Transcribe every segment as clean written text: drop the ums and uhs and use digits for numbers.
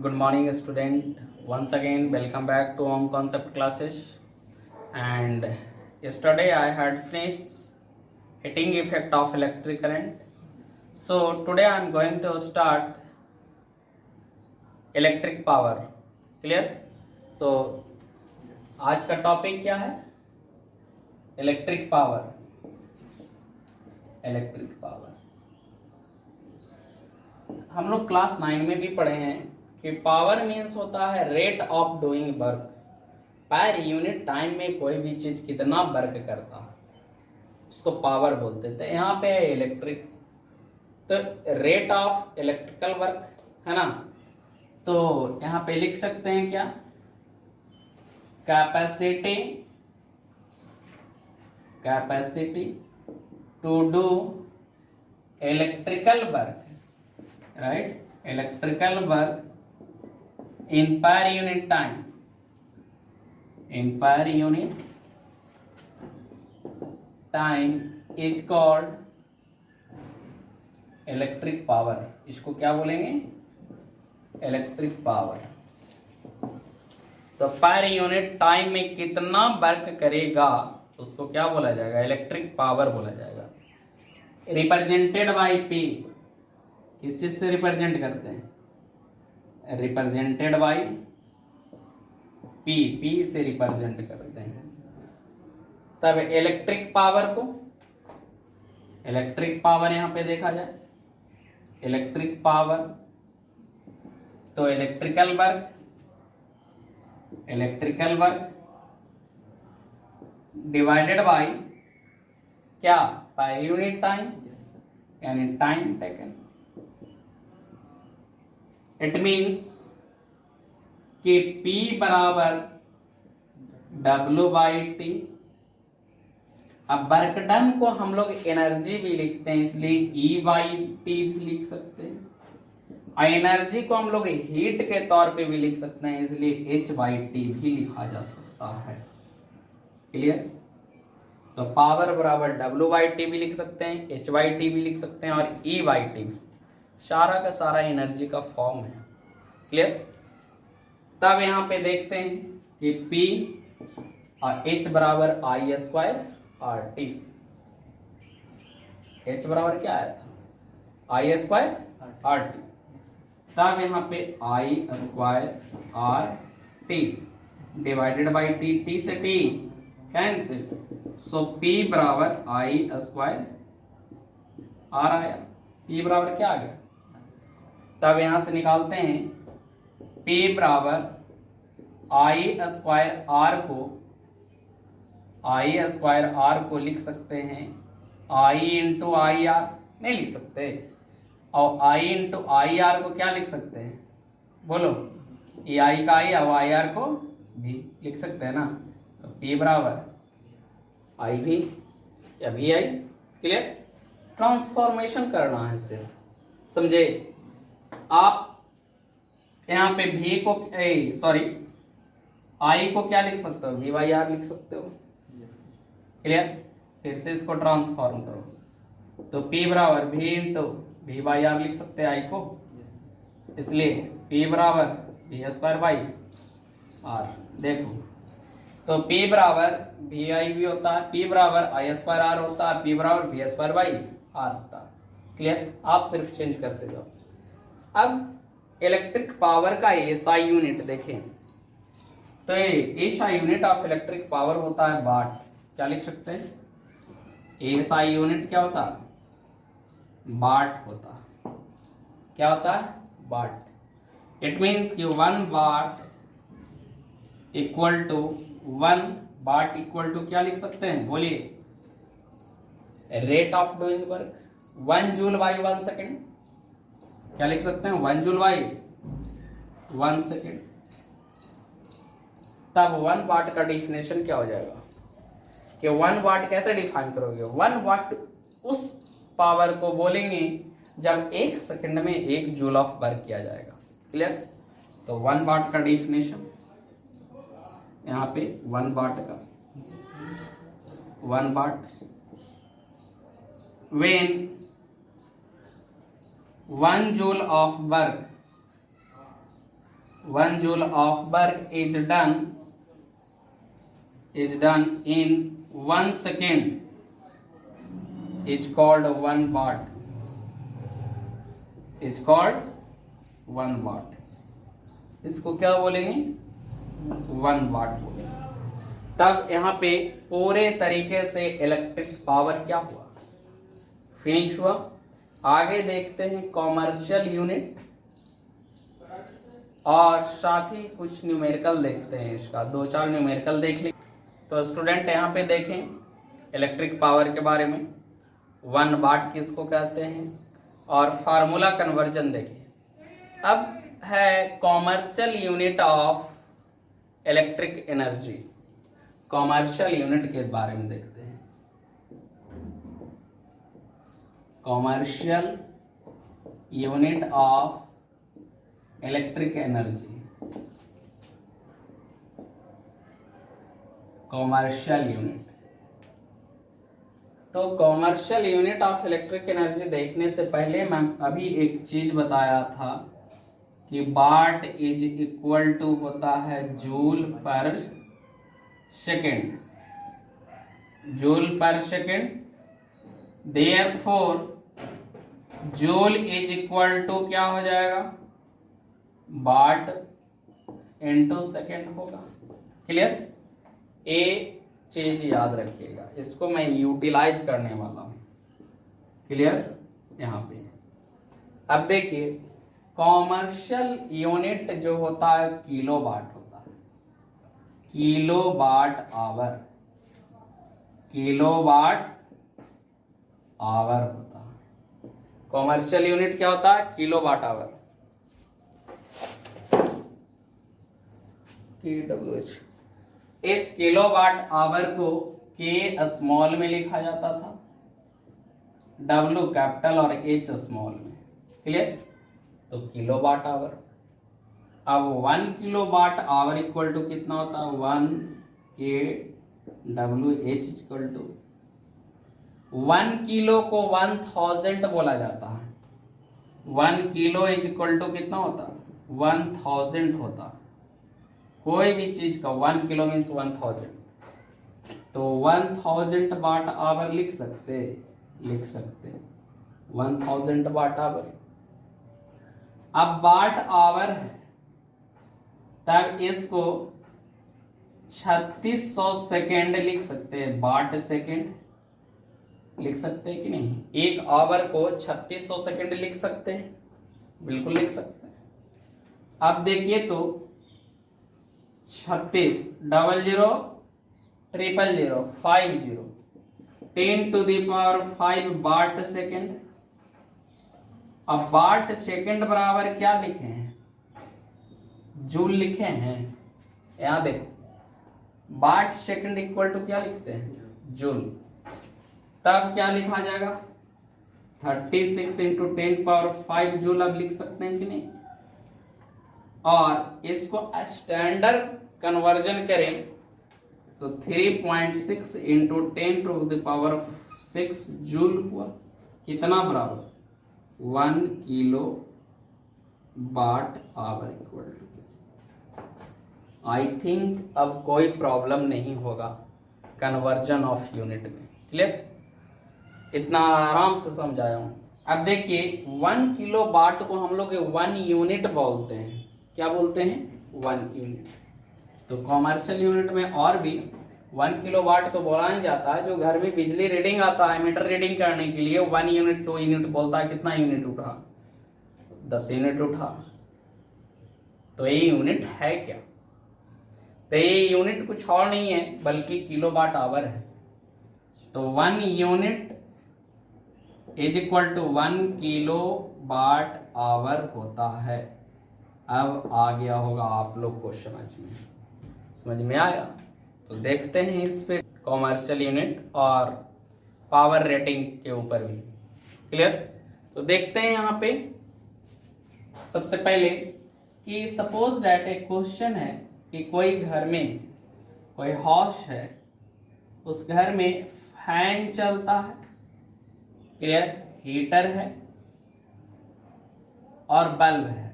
Good morning, student. Once again, welcome back to Home Concept classes. And yesterday I had finished heating effect of electric current. So today I am going to start electric power. Clear? So आज का topic क्या है? Electric power. Electric power हम लोग class 9 में भी पढ़े हैं कि पावर मीन्स होता है rate of doing work. Per unit time में कोई भी चीज कितना वर्क करता है उसको पावर बोलते थे. यहाँ पे इलेक्ट्रिक तो रेट ऑफ इलेक्ट्रिकल वर्क है ना. तो यहाँ पे लिख सकते हैं क्या? Capacity to do electrical work, right? Electrical work in per unit time. In per unit time is called electric power. इसको क्या बोलेंगे? Electric power. तो पर यूनिट टाइम में कितना वर्क करेगा उसको क्या बोला जाएगा? इलेक्ट्रिक पावर बोला जाएगा. Represented by P. किस चीज से रिप्रेजेंट करते हैं? Represented by P. पी से रिप्रेजेंट करते हैं. तब इलेक्ट्रिक पावर यहां पे देखा जाए इलेक्ट्रिक पावर तो इलेक्ट्रिकल वर्क डिवाइडेड बाय क्या? पर यूनिट टाइम यानी टाइम टेकन. इट मीन्स कि P बराबर W बाई टी. अब वर्क डन को हम लोग एनर्जी भी लिखते हैं इसलिए E बाई टी भी लिख सकते हैं. और एनर्जी को हम लोग हीट के तौर पे भी लिख सकते हैं इसलिए H बाई टी भी लिखा जा सकता है. क्लियर? तो पावर बराबर W बाई टी भी लिख सकते हैं, H बाई टी भी लिख सकते हैं और E बाई टी भी. सारा का सारा एनर्जी का फॉर्म है. क्लियर? तब यहां पे देखते हैं कि P और H बराबर I square R T. H बराबर क्या आया था? I square R T. तब यहां पे I square R T divided by T. T से टी कैंसिल. सो P बराबर I स्क्वायर आर आया. P बराबर क्या आ गया? तब यहां से निकालते हैं P बराबर I स्क्वायर आर को लिख सकते हैं I इंटू आई आर. नहीं लिख सकते. और I इंटू आई आर को क्या लिख सकते हैं? बोलो. ये I का I और आई आर को भी लिख सकते हैं ना. तो P बराबर I भी या भी I. क्लियर? ट्रांसफॉर्मेशन करना है सिर्फ. समझे? आप यहाँ पे V को I को क्या लिख सकते हो? V बाई आर लिख सकते हो. क्लियर? फिर से इसको ट्रांसफॉर्म करो तो P बराबर V into V by R लिख सकते हैं I को. इसलिए P बराबर V स्क्वायर बाई आर. देखो तो P बराबर V आई भी होता है, P बराबर I स्क्वायर आर होता है, P बराबर V स्क्वायर बाई आर होता है. क्लियर? आप सिर्फ चेंज करते जाओ. अब इलेक्ट्रिक पावर का एसआई यूनिट देखें तो SI unit of electric power होता है वाट. क्या लिख सकते हैं? एसआई यूनिट क्या होता है? वाट होता है. क्या होता है? वाट. इट मीन्स कि 1 watt equal to 1 watt equal to क्या लिख सकते हैं? बोलिए. Rate of doing work 1 joule by 1 second. क्या लिख सकते हैं? 1 जूल बाई 1 सेकेंड. तब 1 वाट का डिफिनेशन क्या हो जाएगा कि 1 वाट कैसे डिफाइन करोगे? 1 वाट उस पावर को बोलेंगे जब 1 सेकंड में 1 जूल ऑफ वर्क किया जाएगा. क्लियर? तो 1 वाट का डिफिनेशन यहाँ पे 1 वाट का 1 वाट when 1 joule of work 1 joule of work is done in 1 second is called 1 watt, is called 1 watt. इसको क्या बोलेंगे? 1 वाट बोलेंगे। तब यहाँ पे पूरे तरीके से इलेक्ट्रिक पावर क्या हुआ, फिनिश हुआ। आगे देखते हैं कॉमर्शियल यूनिट और साथ ही कुछ न्यूमेरिकल देखते हैं। इसका 2-4 न्यूमेरिकल देख लें। तो स्टूडेंट यहाँ पे देखें इलेक्ट्रिक पावर के बारे में, 1 वाट किसको कहते हैं और फार्मूला कन्वर्जन देखें। अब है commercial unit of electric energy, commercial unit के बारे में देखते हैं। Commercial unit of electric energy, commercial unit. तो commercial unit of electric energy देखने से पहले मैं अभी एक चीज बताया था कि वाट इज इक्वल टू होता है joule per second, joule per second. Therefore joule is equal to क्या हो जाएगा, वाट इनटू सेकेंड होगा। क्लियर? ए चीज याद रखिएगा, इसको मैं यूटिलाइज करने वाला हूं। क्लियर? यहाँ पे अब देखिए कॉमर्शियल यूनिट जो होता है किलो वाट होता है, kilo watt hour, kilo watt hour होता है। कॉमर्शियल यूनिट क्या होता है? Kilo watt hour, KWH। इस किलो वाट आवर को के स्मॉल में लिखा जाता था, W कैपिटल और H स्मॉल में। क्लियर? तो किलो वाट आवर। अब 1 kilo watt hour equal to कितना होता है? 1 KWH इक्वल टू 1 किलो को 1000 बोला जाता है। 1 किलो इज इक्वल टू कितना होता है? 1000 होता है। कोई भी चीज का 1 किलो मीन्स 1000, तो 1000 वाट आवर लिख सकते 1000 वाट आवर। अब वाट आवर है तब इसको 3600 सेकेंड लिख सकते हैं, वाट सेकेंड लिख सकते हैं कि नहीं? एक आवर को 3600 सेकेंड लिख सकते हैं, बिल्कुल लिख सकते हैं। अब देखिए तो 36 00 000 50 10⁵ वाट सेकेंड। अब वाट सेकेंड बराबर क्या लिखे हैं? जूल लिखे हैं। यहां देखो वाट सेकेंड इक्वल टू क्या लिखते हैं? जूल। तब क्या लिखा जाएगा? 36 इंटू 10⁵ जूल अब लिख सकते हैं कि नहीं? और इसको स्टैंडर्ड कन्वर्जन करें तो 3.6 इंटू 10⁶ जूल हुआ। कितना बराबर? 1 kilo watt hour equal to. I think अब कोई प्रॉब्लम नहीं होगा कन्वर्जन ऑफ यूनिट में। क्लियर? इतना आराम से समझाया हूं। अब देखिए 1 किलो वाट को हम लोग 1 यूनिट बोलते हैं। क्या बोलते हैं? 1 यूनिट। तो कॉमर्शियल यूनिट में और भी 1 किलो वाट तो बोला ही जाता है। जो घर में बिजली रीडिंग आता है मीटर रीडिंग करने के लिए 1 यूनिट 2 यूनिट बोलता है। कितना यूनिट उठा? 10 यूनिट उठा। तो ये यूनिट है क्या? तो ये यूनिट कुछ और नहीं है बल्कि किलो वाट आवर है। तो 1 unit is equal to 1 kilo watt hour होता है। अब आ गया होगा आप लोग को समझ में आया? तो देखते हैं इस पे कॉमर्शियल यूनिट और पावर रेटिंग के ऊपर भी। क्लियर? तो देखते हैं यहाँ पे सबसे पहले कि सपोज दैट एक क्वेश्चन है कि कोई घर में कोई हाउस है, उस घर में फैन चलता है, क्लियर, हीटर है और बल्ब है।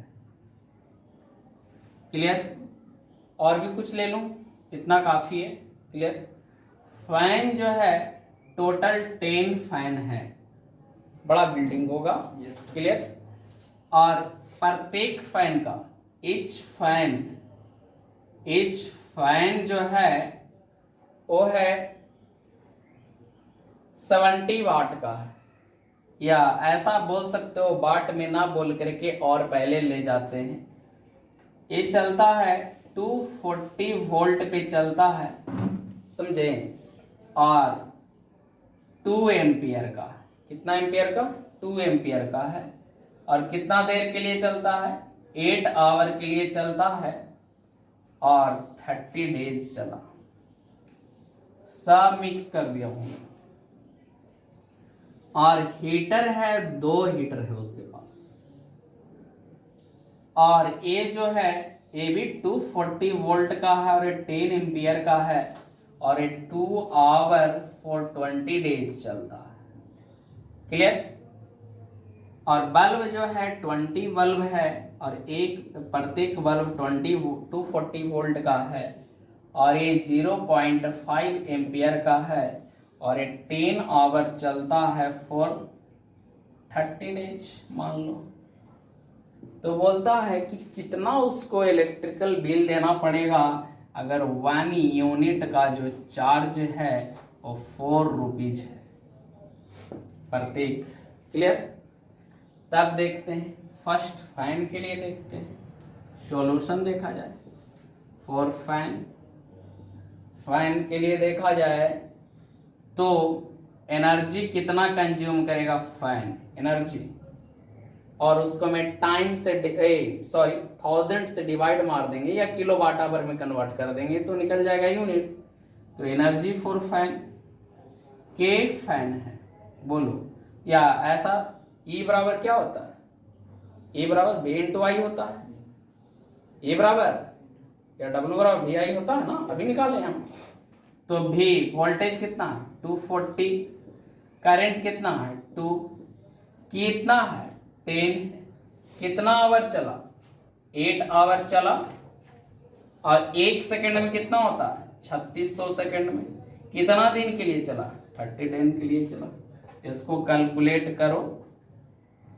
क्लियर? और भी कुछ ले लूं, इतना काफी है। क्लियर? फैन जो है टोटल 10 फैन है, बड़ा बिल्डिंग होगा। क्लियर? और प्रत्येक फैन का each फैन जो है वो है 70 वाट का है, या ऐसा बोल सकते हो वाट में ना बोल करके और पहले ले जाते हैं। ये चलता है 240 वोल्ट पे चलता है, समझे? और 2 एम्पियर का, कितना एम्पियर का? 2 एम्पियर का है। और कितना देर के लिए चलता है? 8 आवर के लिए चलता है और 30 डेज चला। सब मिक्स कर दिया हूं। और हीटर है, 2 हीटर है उसके पास। और ये जो है ये भी 240 वोल्ट का है और ये 10 एम्पियर का है और ये 2 आवर फॉर 20 डेज चलता है। क्लियर? और बल्ब जो है 20 बल्ब है और एक प्रत्येक बल्ब 240 वोल्ट का है और ये 0.5 एम्पियर का है और ये 10 आवर चलता है फॉर 30 डेज मान लो। तो बोलता है कि कितना उसको इलेक्ट्रिकल बिल देना पड़ेगा अगर 1 यूनिट का जो चार्ज है वो 4 रुपीज है प्रत्येक। क्लियर? तब देखते हैं फर्स्ट फैन के लिए, देखते हैं सॉल्यूशन देखा जाए। फॉर फैन के लिए देखा जाए तो एनर्जी कितना कंज्यूम करेगा फैन, एनर्जी, और उसको मैं टाइम से 1000 से डिवाइड मार देंगे या किलोवाट आवर में कन्वर्ट कर देंगे तो निकल जाएगा यूनिट। तो एनर्जी फॉर फैन के फैन है, बोलो, या ऐसा E बराबर क्या होता है? E बराबर V इंटू आई होता है। E बराबर या W बराबर वी आई होता है ना, अभी निकाले हम। तो V वोल्टेज कितना है? 240। करंट कितना है? 2। कितना है? 10। कितना आवर चला? 8 आवर चला। और 1 सेकंड में कितना होता है? 3600 सेकंड में। कितना दिन के लिए चला? 30 दिन के लिए चला। इसको कैलकुलेट करो,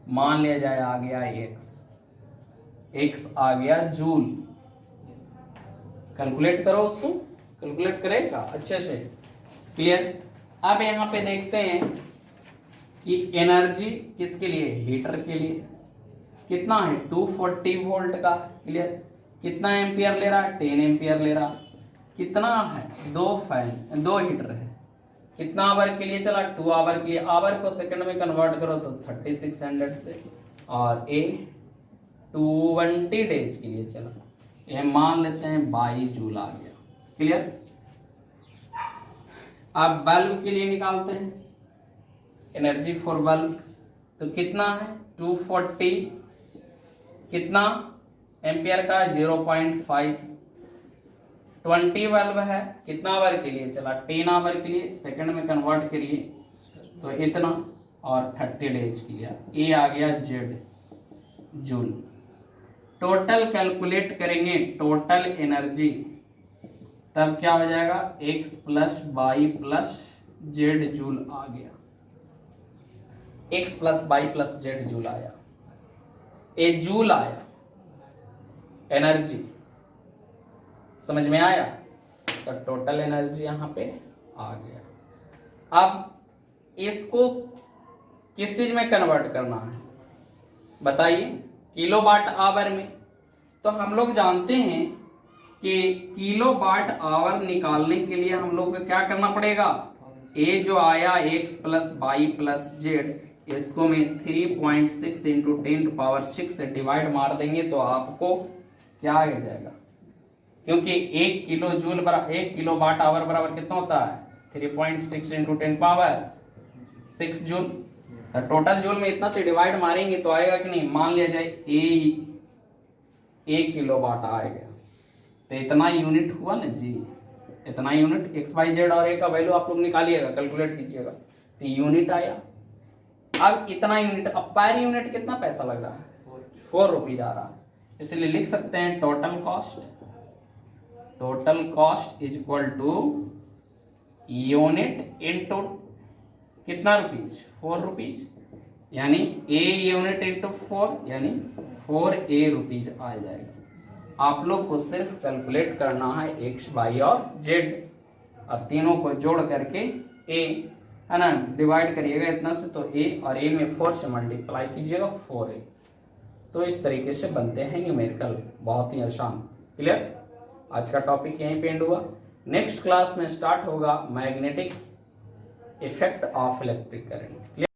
मान लिया जाए आ गया x आ गया जूल। कैलकुलेट करो, उसको कैलकुलेट करेगा अच्छे से। क्लियर? अब यहाँ पे देखते हैं कि एनर्जी किसके लिए? हीटर के लिए। कितना है? 240 वोल्ट का। क्लियर? कितना एम्पियर ले रहा है? 10 एम्पियर ले रहा। कितना है? 2 फैन, 2 हीटर है। कितना आवर के लिए चला? 2 आवर के लिए। आवर को सेकंड में कन्वर्ट करो तो 3600 से, और ए 20 डेज के लिए चला। ये मान लेते हैं 22 जूल आ गया। क्लियर? अब बल्ब के लिए निकालते हैं एनर्जी फॉर बल्ब। तो कितना है? 240 कितना एम्पियर का? 0.5। 20 बल्ब है, कितना आवर के लिए चला? 10 आवर के लिए। सेकंड में कन्वर्ट करिए तो इतना, और 30 डेज के लिए। ये आ गया जेड जूल। टोटल कैलकुलेट करेंगे टोटल एनर्जी, तब क्या हो जाएगा? x plus Y plus Z joule आ गया। x plus Y plus Z joule आया। ए जूल आया एनर्जी, समझ में आया? तो टोटल एनर्जी यहां पे आ गया। अब इसको किस चीज में कन्वर्ट करना है बताइए? किलोवाट आवर में। तो हम लोग जानते हैं कि किलोवाट आवर निकालने के लिए हम लोग को क्या करना पड़ेगा? ए जो आया x plus Y plus z, इसको मैं 3.6 इंटू 10⁻6 से डिवाइड मार देंगे तो आपको क्या आ जाएगा? क्योंकि 1 किलो जूल बराबर 1 किलो वाट आवर बराबर कितना होता है? 3.6 इंटू 10⁻6 जूल। तो टोटल जूल में इतना से डिवाइड मारेंगे तो आएगा कि नहीं? मान लिया जाए एक किलो वाट आएगा, तो इतना यूनिट हुआ ना जी, इतना यूनिट। एक्स वाई जेड और ए का वैल्यू आप लोग निकालिएगा, कैलकुलेट कीजिएगा, तो यूनिट आया। अब इतना यूनिट, अब पर यूनिट कितना पैसा लग रहा है? 4 रुपीज आ रहा है। इसलिए लिख सकते हैं total cost is equal to unit into कितना रुपीज, 4 रुपीज, यानी ए यूनिट इंटू 4 यानी 4A रुपीज आ जाएगा। आप लोग को सिर्फ कैलकुलेट करना है एक्स वाई और जेड, और तीनों को जोड़ करके ए है ना डिवाइड करिएगा इतना से, तो ए और ए में 4 से मल्टीप्लाई कीजिएगा 4A। तो इस तरीके से बनते हैं न्यूमेरिकल, बहुत ही आसान। क्लियर? आज का टॉपिक यहीं पे एंड हुआ। नेक्स्ट क्लास में स्टार्ट होगा magnetic effect of electric current.